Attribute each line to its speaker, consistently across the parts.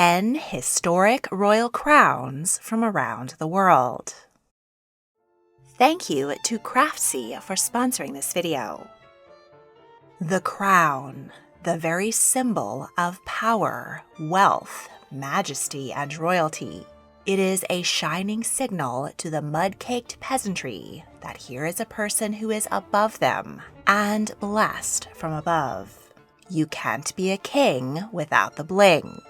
Speaker 1: 10 historic royal crowns from around the world. Thank you to Craftsy for sponsoring this video. The crown, the very symbol of power, wealth, majesty, and royalty. It is a shining signal to the mud-caked peasantry that here is a person who is above them and blessed from above. You can't be a king without the bling.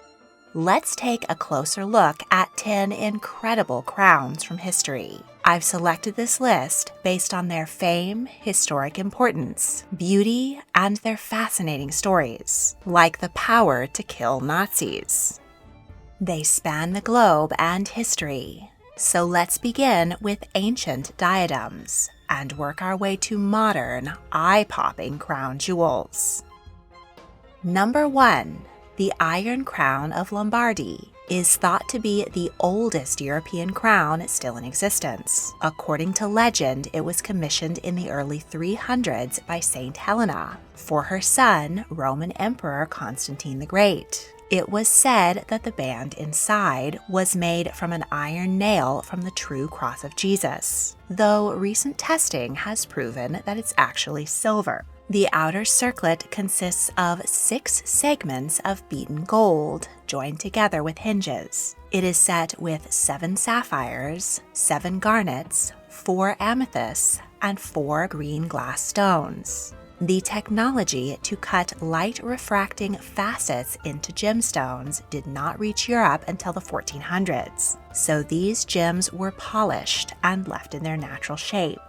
Speaker 1: Let's take a closer look at 10 incredible crowns from history. I've selected this list based on their fame, historic importance, beauty, and their fascinating stories, like the power to kill Nazis. They span the globe and history. So let's begin with ancient diadems and work our way to modern, eye-popping crown jewels. Number 1. The Iron Crown of Lombardy is thought to be the oldest European crown still in existence. According to legend, it was commissioned in the early 300s by Saint Helena for her son, Roman Emperor Constantine the Great. It was said that the band inside was made from an iron nail from the true cross of Jesus, though recent testing has proven that it's actually silver. The outer circlet consists of 6 segments of beaten gold, joined together with hinges. It is set with 7 sapphires, 7 garnets, 4 amethysts, and 4 green glass stones. The technology to cut light refracting facets into gemstones did not reach Europe until the 1400s, so these gems were polished and left in their natural shape.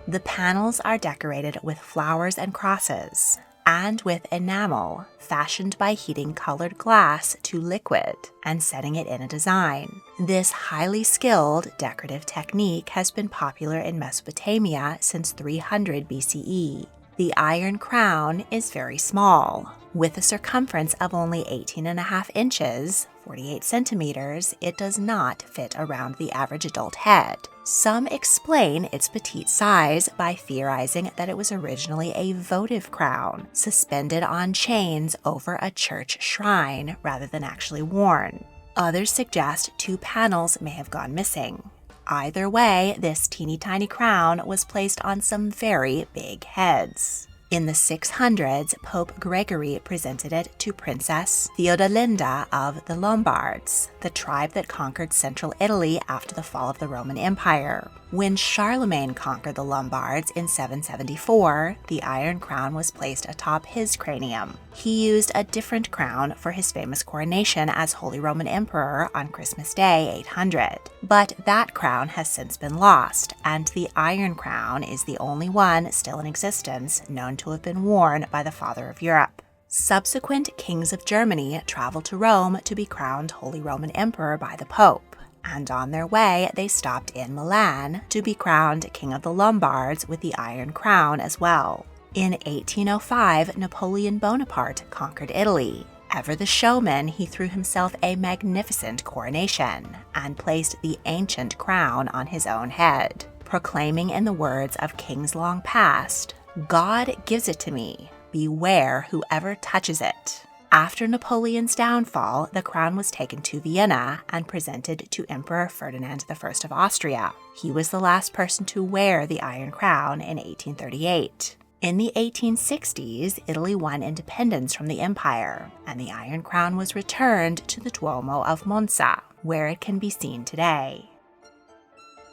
Speaker 1: The panels are decorated with flowers and crosses, and with enamel fashioned by heating colored glass to liquid and setting it in a design. This highly skilled decorative technique has been popular in Mesopotamia since 300 BCE. The iron crown is very small. With a circumference of only 18.5 inches, 48 centimeters, it does not fit around the average adult head. Some explain its petite size by theorizing that it was originally a votive crown, suspended on chains over a church shrine rather than actually worn. Others suggest 2 panels may have gone missing. Either way, this teeny tiny crown was placed on some very big heads. In the 600s, Pope Gregory presented it to Princess Theodelinda of the Lombards, the tribe that conquered central Italy after the fall of the Roman Empire. When Charlemagne conquered the Lombards in 774, the iron crown was placed atop his cranium. He used a different crown for his famous coronation as Holy Roman Emperor on Christmas Day 800. But that crown has since been lost, and the iron crown is the only one still in existence known to have been worn by the Father of Europe. Subsequent kings of Germany traveled to Rome to be crowned Holy Roman Emperor by the Pope, and on their way they stopped in Milan to be crowned King of the Lombards with the Iron Crown as well. In 1805, Napoleon Bonaparte conquered Italy. Ever the showman, he threw himself a magnificent coronation and placed the ancient crown on his own head, proclaiming in the words of kings long past, "God gives it to me. Beware whoever touches it." After Napoleon's downfall, the crown was taken to Vienna and presented to Emperor Ferdinand I of Austria. He was the last person to wear the Iron Crown in 1838. In the 1860s, Italy won independence from the empire, and the Iron Crown was returned to the Duomo of Monza, where it can be seen today.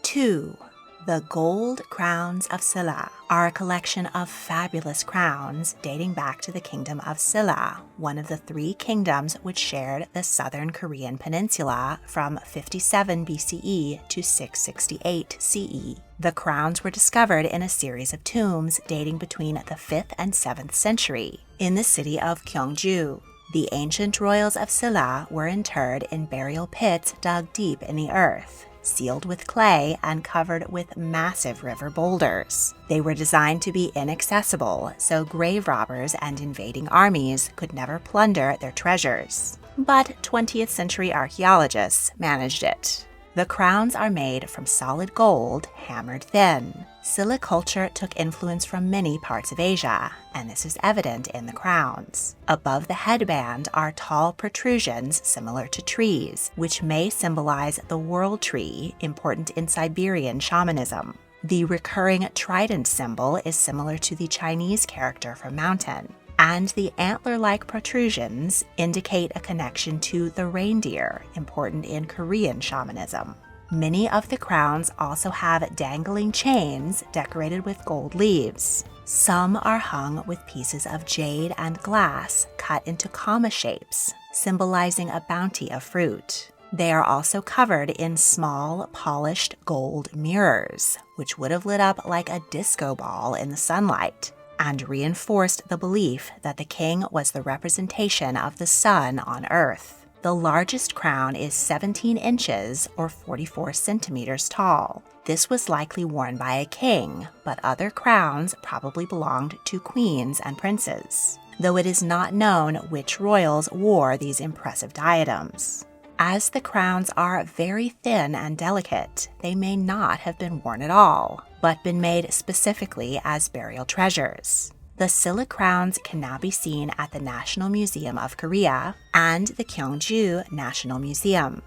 Speaker 1: 2. The Gold Crowns of Silla are a collection of fabulous crowns dating back to the kingdom of Silla, one of the 3 kingdoms which shared the southern Korean peninsula from 57 BCE to 668 CE. The crowns were discovered in a series of tombs dating between the 5th and 7th century in the city of Gyeongju. The ancient royals of Silla were interred in burial pits dug deep in the earth, sealed with clay and covered with massive river boulders. They were designed to be inaccessible, so grave robbers and invading armies could never plunder their treasures. But 20th century archaeologists managed it. The crowns are made from solid gold, hammered thin. Silla culture took influence from many parts of Asia, and this is evident in the crowns. Above the headband are tall protrusions similar to trees, which may symbolize the world tree, important in Siberian shamanism. The recurring trident symbol is similar to the Chinese character for mountain, and the antler-like protrusions indicate a connection to the reindeer, important in Korean shamanism. Many of the crowns also have dangling chains decorated with gold leaves. Some are hung with pieces of jade and glass cut into comma shapes, symbolizing a bounty of fruit. They are also covered in small, polished gold mirrors, which would have lit up like a disco ball in the sunlight, and reinforced the belief that the king was the representation of the sun on earth. The largest crown is 17 inches or 44 centimeters tall. This was likely worn by a king, but other crowns probably belonged to queens and princes, though it is not known which royals wore these impressive diadems. As the crowns are very thin and delicate, they may not have been worn at all, but been made specifically as burial treasures. The Silla crowns can now be seen at the National Museum of Korea and the Gyeongju National Museum.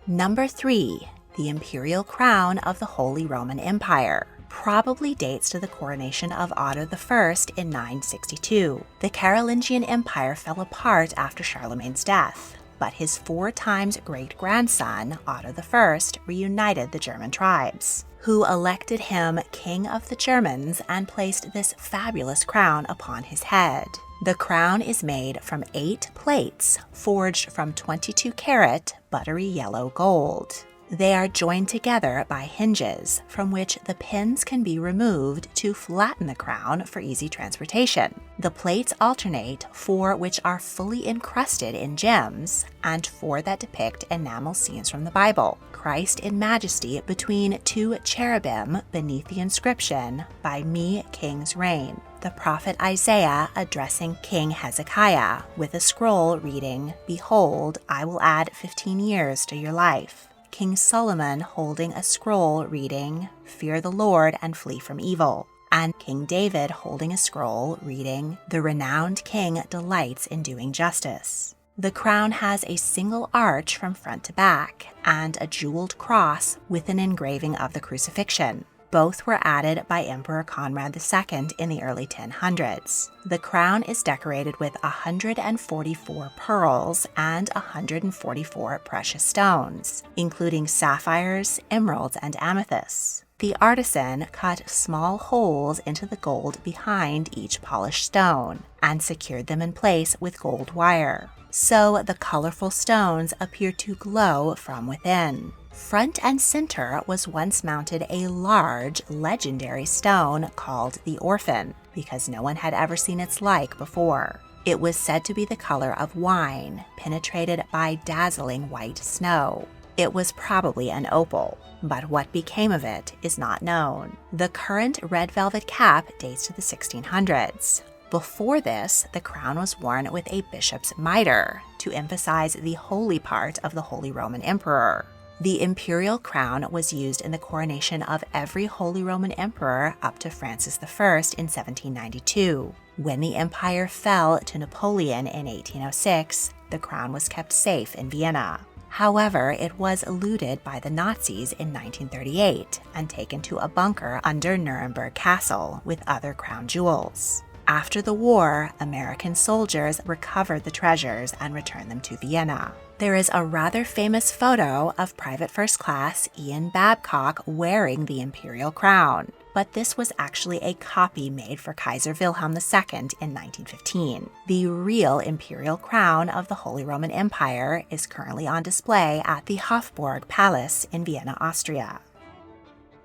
Speaker 1: Number 3. The Imperial Crown of the Holy Roman Empire probably dates to the coronation of Otto I in 962. The Carolingian Empire fell apart after Charlemagne's death, but his 4 times great-grandson, Otto I, reunited the German tribes, who elected him King of the Germans and placed this fabulous crown upon his head. The crown is made from 8 plates forged from 22-karat buttery yellow gold. They are joined together by hinges from which the pins can be removed to flatten the crown for easy transportation. The plates alternate 4 which are fully encrusted in gems and 4 that depict enamel scenes from the Bible. Christ in majesty between 2 cherubim beneath the inscription, "By me kings reign." The prophet Isaiah addressing King Hezekiah with a scroll reading, "Behold, I will add 15 years to your life." King Solomon holding a scroll reading, "Fear the Lord and flee from evil." And King David holding a scroll reading, "The renowned king delights in doing justice." The crown has a single arch from front to back and a jeweled cross with an engraving of the crucifixion. Both were added by Emperor Conrad II in the early 1000s. The crown is decorated with 144 pearls and 144 precious stones, including sapphires, emeralds, and amethysts. The artisan cut small holes into the gold behind each polished stone and secured them in place with gold wire, so the colorful stones appear to glow from within. Front and center was once mounted a large, legendary stone called the Orphan, because no one had ever seen its like before. It was said to be the color of wine, penetrated by dazzling white snow. It was probably an opal, but what became of it is not known. The current red velvet cap dates to the 1600s. Before this, the crown was worn with a bishop's mitre to emphasize the holy part of the Holy Roman Emperor. The imperial crown was used in the coronation of every Holy Roman Emperor up to Francis I in 1792. When the empire fell to Napoleon in 1806, the crown was kept safe in Vienna. However, it was looted by the Nazis in 1938 and taken to a bunker under Nuremberg Castle with other crown jewels. After the war, American soldiers recovered the treasures and returned them to Vienna. There is a rather famous photo of Private First Class Ian Babcock wearing the imperial crown, but this was actually a copy made for Kaiser Wilhelm II in 1915. The real imperial crown of the Holy Roman Empire is currently on display at the Hofburg Palace in Vienna, Austria.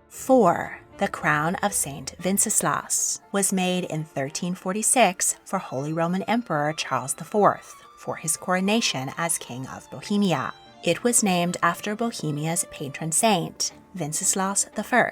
Speaker 1: 4. The crown of Saint Wenceslas was made in 1346 for Holy Roman Emperor Charles IV for his coronation as King of Bohemia. It was named after Bohemia's patron saint, Wenceslas I,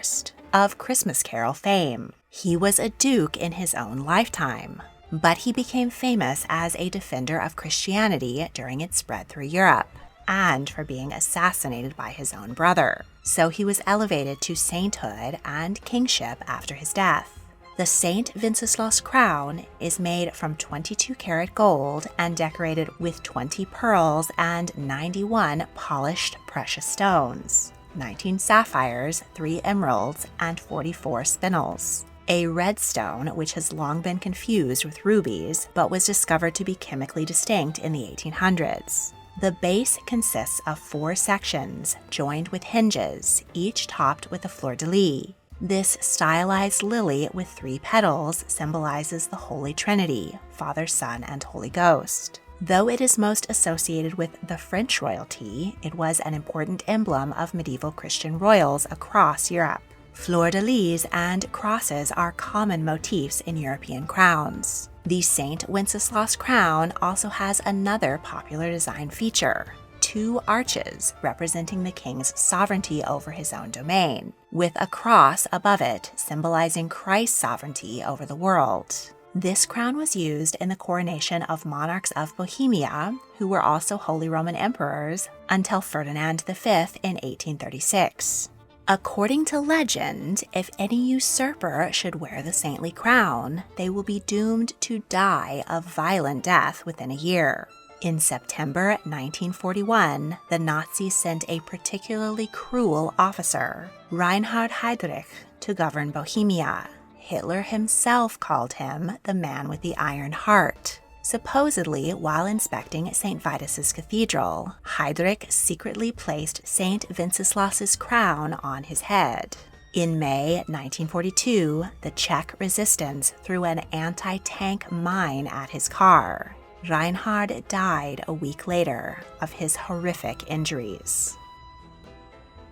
Speaker 1: of Christmas Carol fame. He was a duke in his own lifetime, but he became famous as a defender of Christianity during its spread through Europe. and for being assassinated by his own brother. So he was elevated to sainthood and kingship after his death. The St. Wenceslas crown is made from 22-karat gold and decorated with 20 pearls and 91 polished precious stones, 19 sapphires, 3 emeralds, and 44 spinels. A red stone, which has long been confused with rubies, but was discovered to be chemically distinct in the 1800s. The base consists of 4 sections, joined with hinges, each topped with a fleur-de-lis. This stylized lily with 3 petals symbolizes the Holy Trinity, Father, Son, and Holy Ghost. Though it is most associated with the French royalty, it was an important emblem of medieval Christian royals across Europe. Fleur-de-lis and crosses are common motifs in European crowns. The St. Wenceslas crown also has another popular design feature: 2 arches representing the king's sovereignty over his own domain, with a cross above it symbolizing Christ's sovereignty over the world. This crown was used in the coronation of monarchs of Bohemia, who were also Holy Roman emperors, until Ferdinand V in 1836. According to legend, if any usurper should wear the saintly crown, they will be doomed to die a violent death within a year. In September 1941, the Nazis sent a particularly cruel officer, Reinhard Heydrich, to govern Bohemia. Hitler himself called him the man with the iron heart. Supposedly, while inspecting St. Vitus's Cathedral, Heydrich secretly placed St. Wenceslas's crown on his head. In May 1942, the Czech resistance threw an anti-tank mine at his car. Reinhard died a week later of his horrific injuries.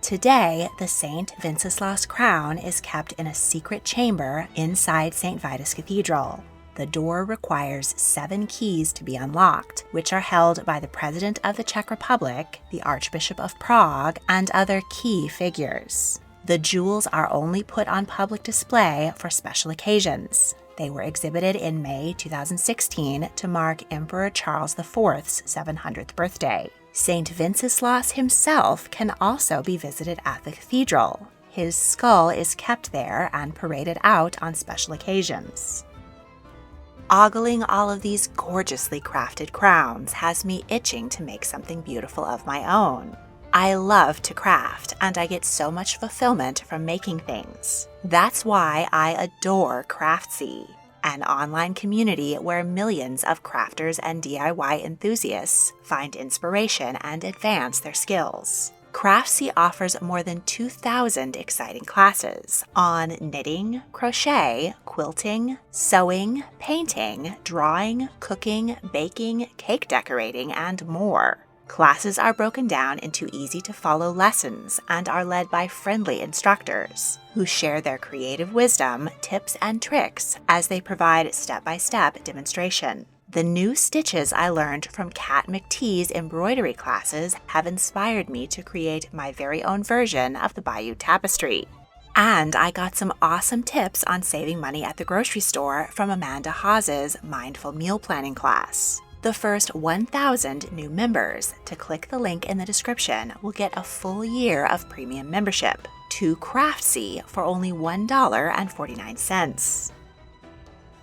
Speaker 1: Today, the St. Wenceslas crown is kept in a secret chamber inside St. Vitus Cathedral. The door requires 7 keys to be unlocked, which are held by the President of the Czech Republic, the Archbishop of Prague, and other key figures. The jewels are only put on public display for special occasions. They were exhibited in May 2016 to mark Emperor Charles IV's 700th birthday. St. Wenceslas himself can also be visited at the cathedral. His skull is kept there and paraded out on special occasions. Ogling all of these gorgeously crafted crowns has me itching to make something beautiful of my own. I love to craft, and I get so much fulfillment from making things. That's why I adore Craftsy, an online community where millions of crafters and DIY enthusiasts find inspiration and advance their skills. Craftsy offers more than 2,000 exciting classes on knitting, crochet, quilting, sewing, painting, drawing, cooking, baking, cake decorating, and more. Classes are broken down into easy-to-follow lessons and are led by friendly instructors who share their creative wisdom, tips, and tricks as they provide step-by-step demonstration. The new stitches I learned from Kat McTee's embroidery classes have inspired me to create my very own version of the Bayou Tapestry. And I got some awesome tips on saving money at the grocery store from Amanda Hawes's Mindful Meal Planning class. The first 1,000 new members to click the link in the description will get a full year of premium membership to Craftsy for only $1.49.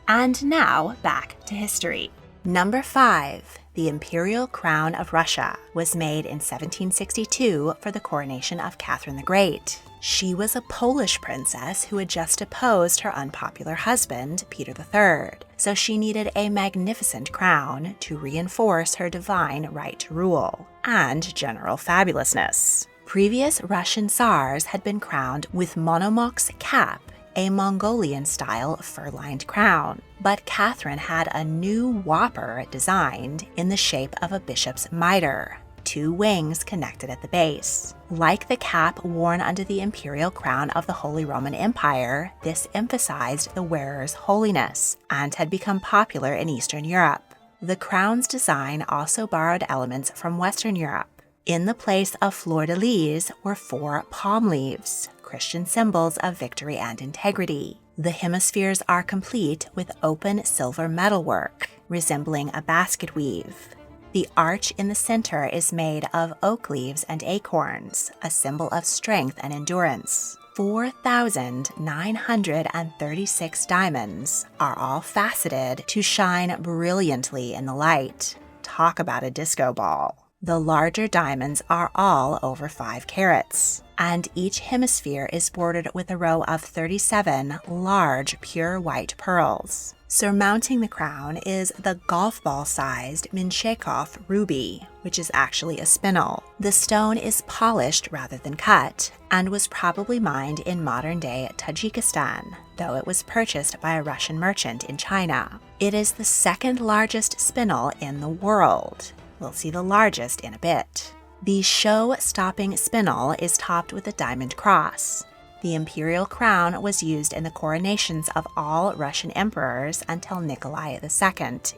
Speaker 1: And now, back to history. Number 5. The Imperial crown of Russia was made in 1762 for the coronation of Catherine the Great. She was a Polish princess who had just deposed her unpopular husband, Peter III, so she needed a magnificent crown to reinforce her divine right to rule and general fabulousness. Previous Russian Tsars had been crowned with monomok's cap, a Mongolian-style fur-lined crown, but Catherine had a new whopper designed in the shape of a bishop's mitre, 2 wings connected at the base. Like the cap worn under the imperial crown of the Holy Roman Empire, this emphasized the wearer's holiness and had become popular in Eastern Europe. The crown's design also borrowed elements from Western Europe. In the place of fleur-de-lis were 4 palm leaves, Christian symbols of victory and integrity. The hemispheres are complete with open silver metalwork, resembling a basket weave. The arch in the center is made of oak leaves and acorns, a symbol of strength and endurance. 4,936 diamonds are all faceted to shine brilliantly in the light. Talk about a disco ball. The larger diamonds are all over 5 carats, and each hemisphere is bordered with a row of 37 large pure white pearls. Surmounting the crown is the golf ball-sized Minchekhov ruby, which is actually a spinel. The stone is polished rather than cut, and was probably mined in modern-day Tajikistan, though it was purchased by a Russian merchant in China. It is the second largest spinel in the world. We'll see the largest in a bit. The show-stopping spinel is topped with a diamond cross. The imperial crown was used in the coronations of all Russian emperors until Nikolai II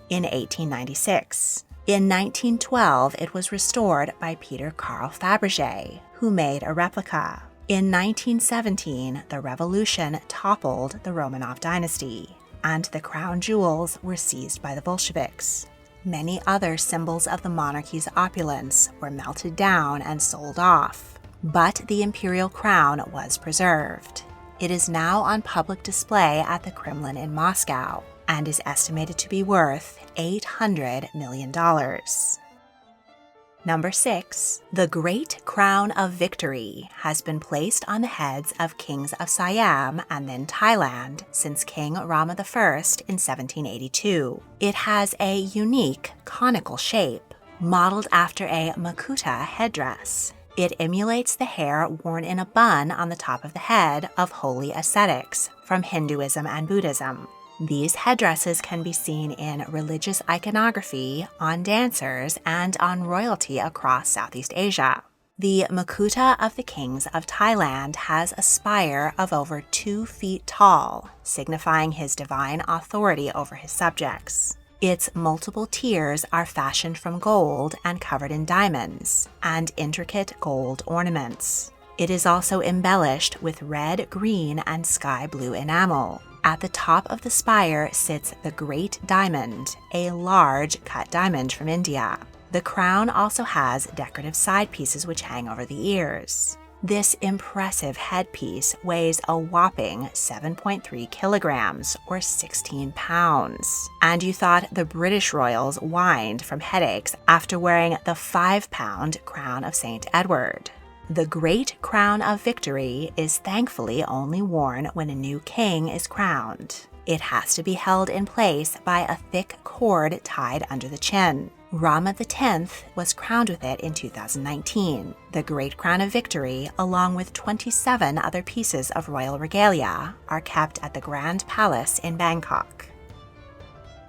Speaker 1: in 1896. In 1912, it was restored by Peter Carl Fabergé, who made a replica. In 1917, the revolution toppled the Romanov dynasty, and the crown jewels were seized by the Bolsheviks. Many other symbols of the monarchy's opulence were melted down and sold off, but the imperial crown was preserved. It is now on public display at the Kremlin in Moscow and is estimated to be worth $800 million. Number 6. The Great Crown of Victory has been placed on the heads of kings of Siam and then Thailand since King Rama I in 1782. It has a unique conical shape, modeled after a makuta headdress. It emulates the hair worn in a bun on the top of the head of holy ascetics from Hinduism and Buddhism. These headdresses can be seen in religious iconography, on dancers, and on royalty across Southeast Asia. The Makuta of the kings of Thailand has a spire of over 2 feet tall, signifying his divine authority over his subjects. Its multiple tiers are fashioned from gold and covered in diamonds and intricate gold ornaments. It is also embellished with red, green, and sky blue enamel. At the top of the spire sits the Great Diamond, a large cut diamond from India. The crown also has decorative side pieces which hang over the ears. This impressive headpiece weighs a whopping 7.3 kilograms or 16 pounds. And you thought the British royals whined from headaches after wearing the 5-pound crown of St. Edward. The Great Crown of Victory is thankfully only worn when a new king is crowned. It has to be held in place by a thick cord tied under the chin. Rama X was crowned with it in 2019. The Great Crown of Victory, along with 27 other pieces of royal regalia, are kept at the Grand Palace in Bangkok.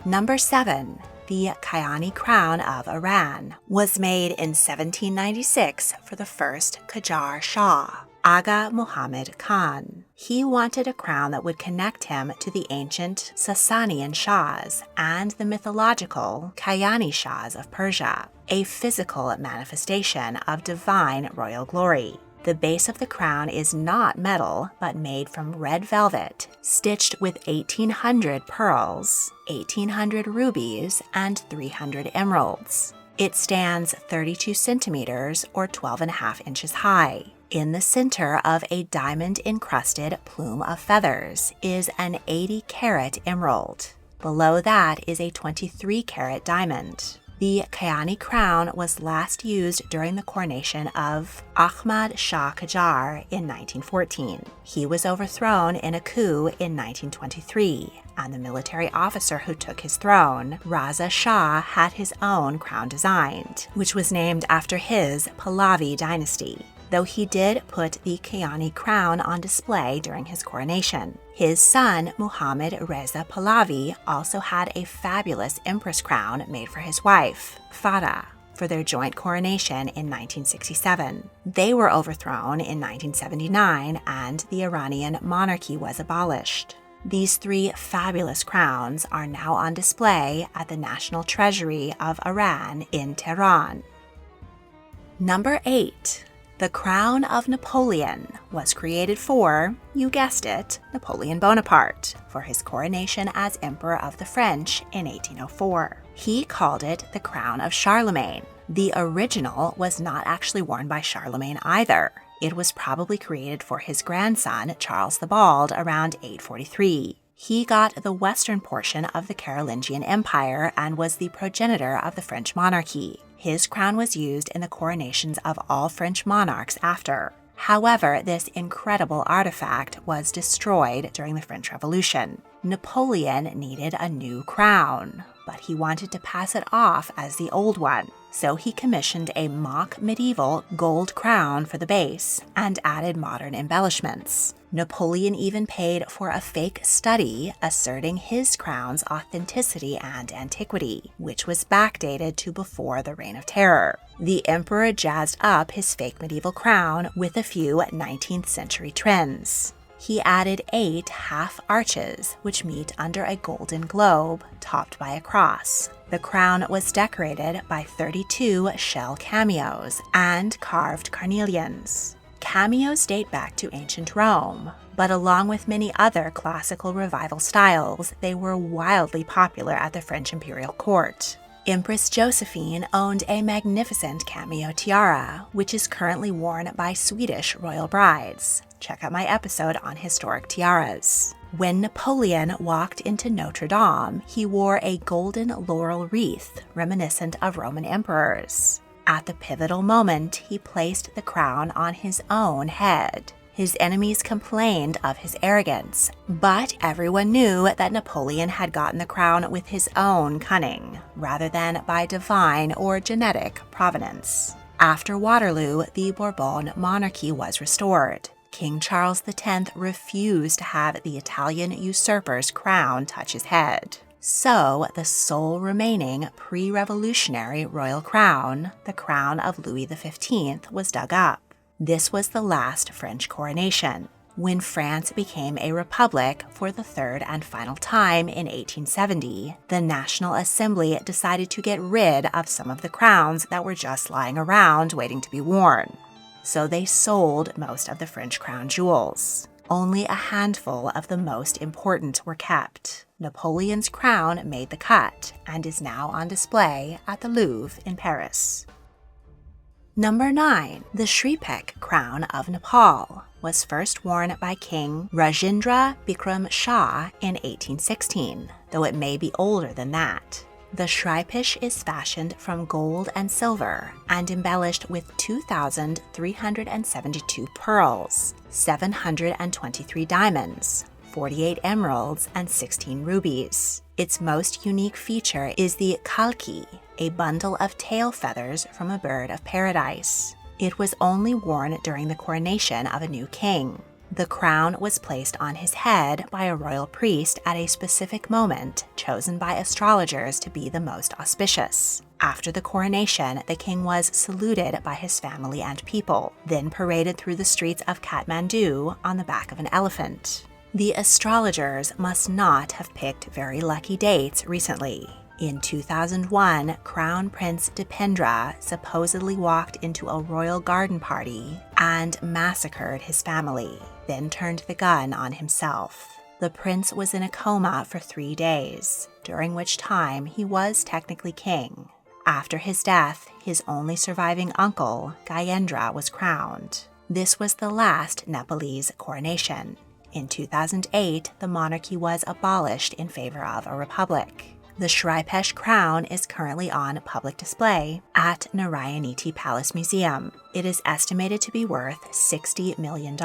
Speaker 1: Number 7. The Kiani crown of Iran was made in 1796 for the first Qajar Shah, Aga Muhammad Khan. He wanted a crown that would connect him to the ancient Sasanian Shahs and the mythological Kiani Shahs of Persia, a physical manifestation of divine royal glory. The base of the crown is not metal, but made from red velvet, stitched with 1,800 pearls, 1,800 rubies, and 300 emeralds. It stands 32 centimeters or 12.5 inches high. In the center of a diamond-encrusted plume of feathers is an 80-carat emerald. Below that is a 23-carat diamond. The Kiani crown was last used during the coronation of Ahmad Shah Qajar in 1914. He was overthrown in a coup in 1923, and the military officer who took his throne, Raza Shah, had his own crown designed, which was named after his Pahlavi dynasty, though he did put the Kiani crown on display during his coronation. His son, Muhammad Reza Pahlavi, also had a fabulous empress crown made for his wife, Farah, for their joint coronation in 1967. They were overthrown in 1979, and the Iranian monarchy was abolished. These 3 fabulous crowns are now on display at the National Treasury of Iran in Tehran. Number 8. The crown of Napoleon was created for, you guessed it, Napoleon Bonaparte, for his coronation as Emperor of the French in 1804. He called it the crown of Charlemagne. The original was not actually worn by Charlemagne either. It was probably created for his grandson, Charles the Bald, around 843. He got the western portion of the Carolingian Empire and was the progenitor of the French monarchy. His crown was used in the coronations of all French monarchs after. However, this incredible artifact was destroyed during the French Revolution. Napoleon needed a new crown, but he wanted to pass it off as the old one. So he commissioned a mock medieval gold crown for the base and added modern embellishments. Napoleon even paid for a fake study asserting his crown's authenticity and antiquity, which was backdated to before the Reign of Terror. The emperor jazzed up his fake medieval crown with a few 19th century trends. He added 8 half arches, which meet under a golden globe, topped by a cross. The crown was decorated by 32 shell cameos and carved carnelians. Cameos date back to ancient Rome, but along with many other classical revival styles, they were wildly popular at the French imperial court. Empress Josephine owned a magnificent cameo tiara, which is currently worn by Swedish royal brides. Check out my episode on historic tiaras. When Napoleon walked into Notre Dame, he wore a golden laurel wreath, reminiscent of Roman emperors. At the pivotal moment, he placed the crown on his own head. His enemies complained of his arrogance, but everyone knew that Napoleon had gotten the crown with his own cunning, rather than by divine or genetic provenance. After Waterloo, the Bourbon monarchy was restored. King Charles X refused to have the Italian usurper's crown touch his head. So, the sole remaining pre-revolutionary royal crown, the crown of Louis XV, was dug up. This was the last French coronation. When France became a republic for the third and final time in 1870, the National Assembly decided to get rid of some of the crowns that were just lying around waiting to be worn. So they sold most of the French crown jewels. Only a handful of the most important were kept. Napoleon's crown made the cut and is now on display at the Louvre in Paris. Number 9. The Shripech crown of Nepal was first worn by King Rajendra Bikram Shah in 1816, though it may be older than that. The Shripech is fashioned from gold and silver and embellished with 2,372 pearls, 723 diamonds, 48 emeralds, and 16 rubies. Its most unique feature is the kalki, a bundle of tail feathers from a bird of paradise. It was only worn during the coronation of a new king. The crown was placed on his head by a royal priest at a specific moment chosen by astrologers to be the most auspicious. After the coronation, the king was saluted by his family and people, then paraded through the streets of Kathmandu on the back of an elephant. The astrologers must not have picked very lucky dates recently. In 2001, Crown Prince Dipendra supposedly walked into a royal garden party and massacred his family, then turned the gun on himself. The prince was in a coma for 3 days, during which time he was technically king. After his death, his only surviving uncle, Gayendra, was crowned. This was the last Nepalese coronation. In 2008, the monarchy was abolished in favor of a republic. The Shripech crown is currently on public display at Narayaniti Palace Museum. It is estimated to be worth $60 million.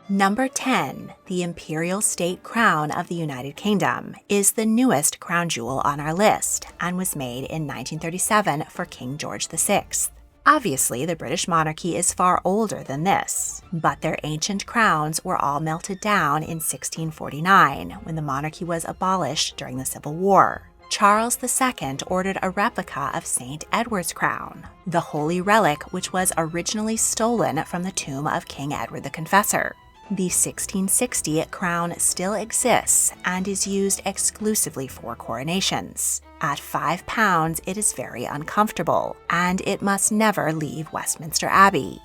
Speaker 1: Number 10, the Imperial State Crown of the United Kingdom, is the newest crown jewel on our list and was made in 1937 for King George VI. Obviously, the British monarchy is far older than this, but their ancient crowns were all melted down in 1649 when the monarchy was abolished during the Civil War. Charles II ordered a replica of St. Edward's crown, the holy relic which was originally stolen from the tomb of King Edward the Confessor. The 1660 crown still exists and is used exclusively for coronations. At £5, it is very uncomfortable, and it must never leave Westminster Abbey.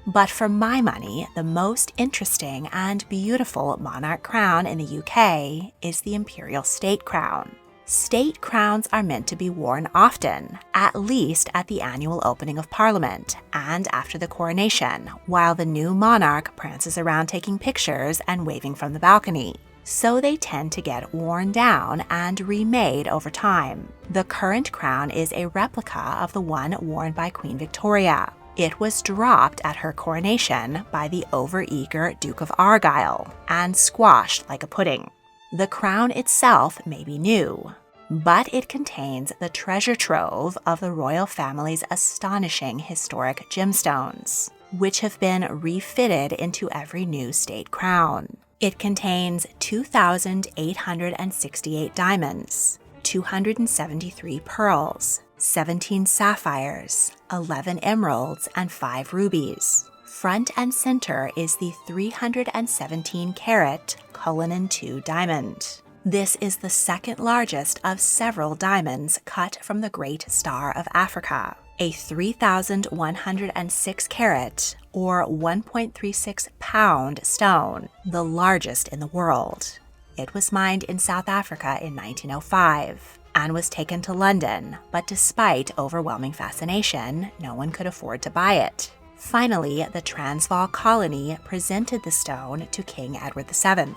Speaker 1: But for my money, the most interesting and beautiful monarch crown in the UK is the Imperial State Crown. State crowns are meant to be worn often, at least at the annual opening of Parliament and after the coronation, while the new monarch prances around taking pictures and waving from the balcony. So they tend to get worn down and remade over time. The current crown is a replica of the one worn by Queen Victoria. It was dropped at her coronation by the overeager Duke of Argyll and squashed like a pudding. The crown itself may be new, but it contains the treasure trove of the royal family's astonishing historic gemstones, which have been refitted into every new state crown. It contains 2,868 diamonds, 273 pearls, 17 sapphires, 11 emeralds, and 5 rubies. Front and center is the 317-carat Cullinan II diamond. This is the second largest of several diamonds cut from the Great Star of Africa, a 3,106-carat or 1.36-pound stone, the largest in the world. It was mined in South Africa in 1905 and was taken to London, but despite overwhelming fascination, no one could afford to buy it. Finally, the Transvaal colony presented the stone to King Edward VII.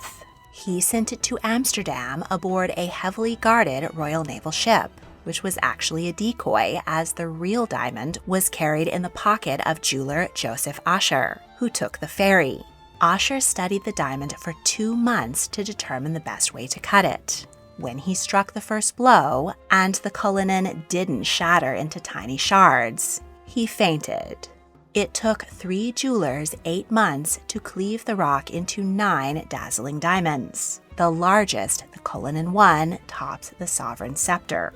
Speaker 1: He sent it to Amsterdam aboard a heavily guarded Royal Naval ship, which was actually a decoy, as the real diamond was carried in the pocket of jeweler Joseph Asher, who took the ferry. Asher studied the diamond for 2 months to determine the best way to cut it. When he struck the first blow, and the Cullinan didn't shatter into tiny shards, he fainted. It took 3 jewelers 8 months to cleave the rock into 9 dazzling diamonds. The largest, the Cullinan I, tops the sovereign scepter.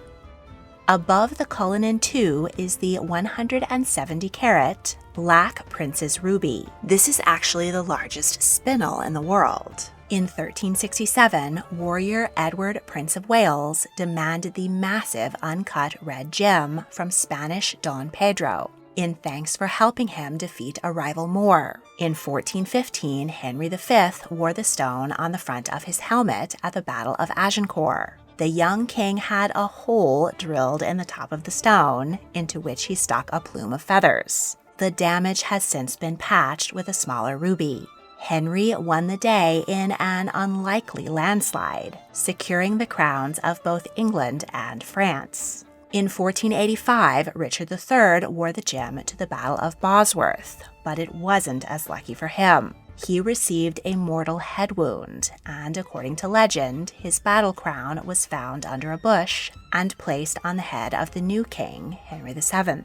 Speaker 1: Above the Cullinan II is the 170-carat Black Prince's Ruby. This is actually the largest spinel in the world. In 1367, warrior Edward, Prince of Wales, demanded the massive uncut red gem from Spanish Don Pedro, in thanks for helping him defeat a rival Moor. In 1415, Henry V wore the stone on the front of his helmet at the Battle of Agincourt. The young king had a hole drilled in the top of the stone, into which he stuck a plume of feathers. The damage has since been patched with a smaller ruby. Henry won the day in an unlikely landslide, securing the crowns of both England and France. In 1485, Richard III wore the gem to the Battle of Bosworth, but it wasn't as lucky for him. He received a mortal head wound, and according to legend, his battle crown was found under a bush and placed on the head of the new king, Henry VII.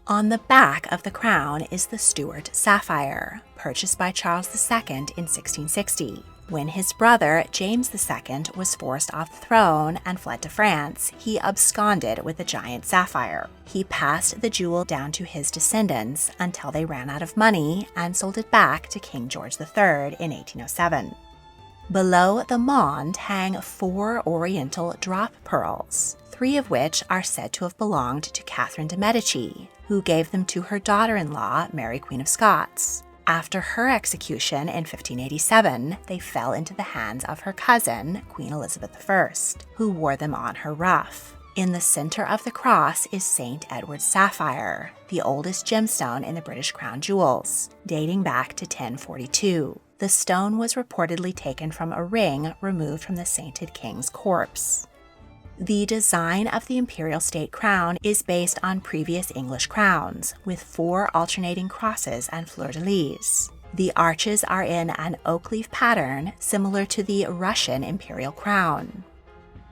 Speaker 1: On the back of the crown is the Stuart sapphire, purchased by Charles II in 1660. When his brother, James II, was forced off the throne and fled to France, he absconded with the giant sapphire. He passed the jewel down to his descendants until they ran out of money and sold it back to King George III in 1807. Below the Mond hang 4 oriental drop pearls, 3 of which are said to have belonged to Catherine de' Medici, who gave them to her daughter-in-law, Mary Queen of Scots. After her execution in 1587, they fell into the hands of her cousin, Queen Elizabeth I, who wore them on her ruff. In the center of the cross is St. Edward's sapphire, the oldest gemstone in the British crown jewels, dating back to 1042. The stone was reportedly taken from a ring removed from the sainted king's corpse. The design of the imperial state crown is based on previous English crowns, with 4 alternating crosses and fleur-de-lis. The arches are in an oak leaf pattern similar to the Russian imperial crown.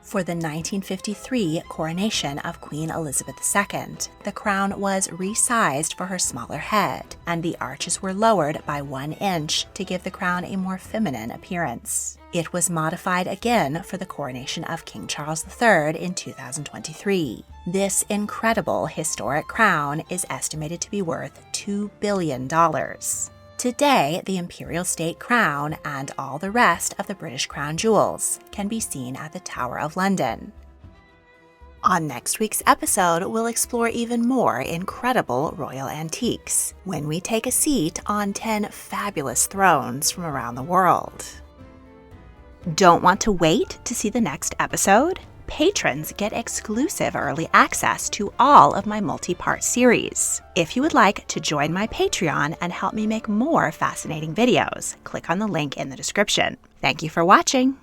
Speaker 1: For the 1953 coronation of Queen Elizabeth II, the crown was resized for her smaller head, and the arches were lowered by 1 inch to give the crown a more feminine appearance. It was modified again for the coronation of King Charles III in 2023. This incredible historic crown is estimated to be worth $2 billion. Today, the Imperial State Crown and all the rest of the British Crown jewels can be seen at the Tower of London. On next week's episode, we'll explore even more incredible royal antiques when we take a seat on 10 fabulous thrones from around the world. Don't want to wait to see the next episode? Patrons get exclusive early access to all of my multi-part series. If you would like to join my Patreon and help me make more fascinating videos, click on the link in the description. Thank you for watching.